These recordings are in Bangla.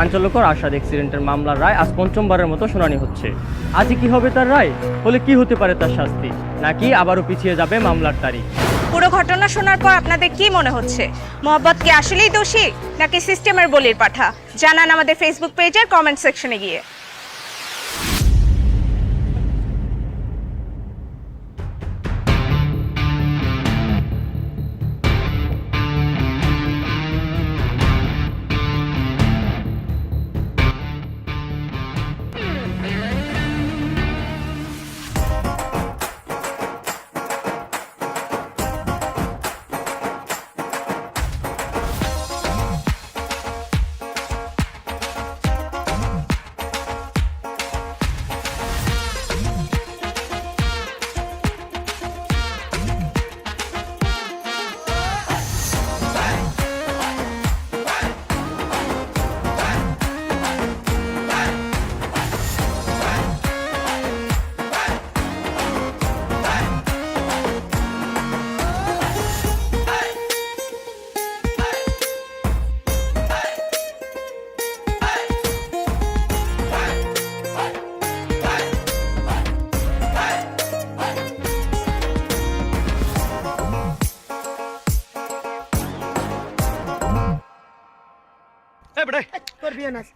চাঞ্চল্যকর আরশাদ অ্যাক্সিডেন্টের মামলার রায় আজ পঞ্চমবারের মতো শুনানি হচ্ছে। আজই কি হবে তার রায়? হলে কি হতে পারে তার শাস্তি? নাকি আবারও পিছিয়ে যাবে মামলার তারিখ? পুরো ঘটনা শোনার পর আপনাদের কি মনে হচ্ছে? মোহাম্মদ কি আসলেই দোষী নাকি সিস্টেমের বলির পাঠা? জানান আমাদের ফেসবুক পেজের কমেন্ট সেকশনে গিয়ে।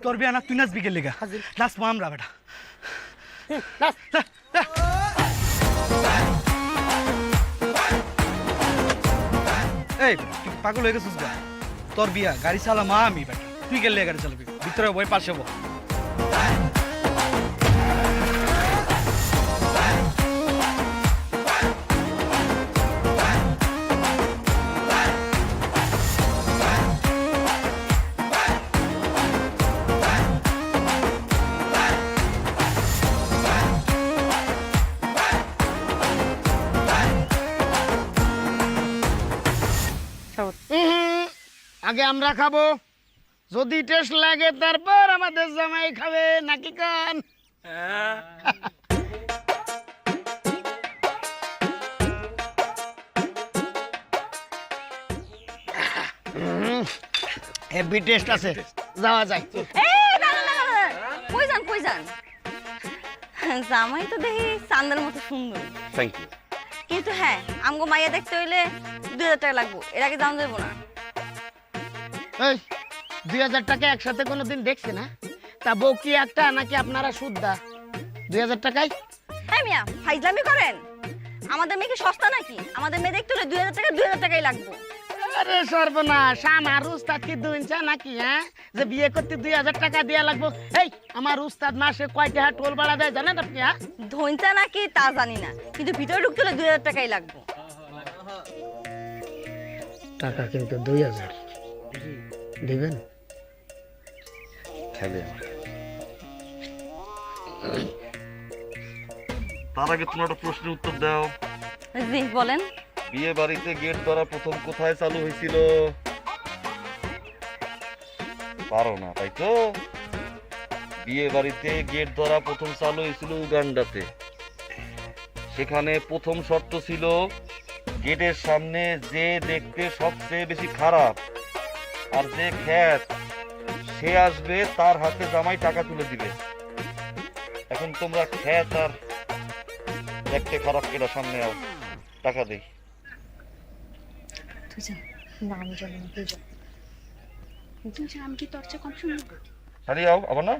তোর বিয়া না, তুই নাচবি গেলে গা। নাচবো আমরা বেটা। এই তুই পাগল হয়ে গেছিস গা? তোর বিয়া, গাড়ি চালামা আমি বেটা, তুই গেলে গাড়ি চালাবি। ভিতরে বই, পাশে বই। আগে আমরা খাবো, যদি টেস্ট লাগে তারপর আমাদের জামাই খাবে, নাকি কান? হেভি টেস্ট আছে, যাওয়া যায়। কই যান? জামাই তো দেখি চান্দের মতো সুন্দর। Thank you. কিন্তু হ্যাঁ, আমগো মাইয়া দেখতে হইলে 2000 টাকা লাগবো, এর আগে দাম দেবো না। এই 2000 টাকা একসাথে কোনোদিন দেখছে না? তা বউ কি একটা নাকি আপনারা শুদ্ধা? 2000 টাকায়? হ্যাঁ মিয়া, ফাইজলামি করেন? আমাদের মেয়ে কি সস্তা নাকি? আমাদের মেয়ে দেখতে হলে 2000 টাকাই লাগবো। আরে সর্বনাশ, আমার উস্তাদ কি দুইঞ্চা নাকি? হ্যাঁ, যে বিয়ে করতে 2000 টাকা দেয়া লাগবো? এই আমার উস্তাদ মাসে কয় টাকা টোল ভাড়া দেয় জানেন আপনি? হ্যাঁ, ধৈঞ্চা নাকি তা জানি না, কিন্তু ভিতরে ঢুকতে হলে 2000 টাকাই লাগবো। টাকা কিন্তু 2000 দিবেন? তার আগে তোমার একটা প্রশ্নের উত্তর দাও। জি বলেন। বিয়ে বাড়িতে গেট ধরা প্রথম কোথায় চালু হয়েছিল? পারো না তাই তো? বিয়ে বাড়িতে গেট ধরা প্রথম চালু হয়েছিল উগান্ডাতে। সেখানে প্রথম শর্ত ছিল গেটের সামনে যে দেখতে সবচেয়ে বেশি খারাপ আর যে খ্যাত সে আসবে, তার হাতে জামাই টাকা তুলে দিবে। এখন তোমরা খ্যাত আর দেখতে খারাপ কেটা সামনে আও, টাকা দেই। শাড়ি আও, আবার না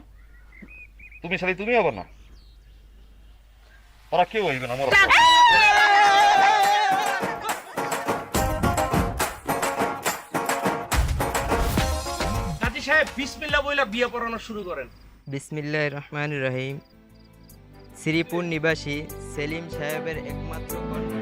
তুমি, শাড়ি তুমি আবার না, ওরা কেউ হইবে না। আমার নাতি সাহেব বিসমিল্লাহ বইলা বিয়ে পড়ানো শুরু করেন। বিসমিল্লাহির রহমানির রহিম। শ্রীপুর নিবাসী সেলিম সাহেবের একমাত্র কন্যা।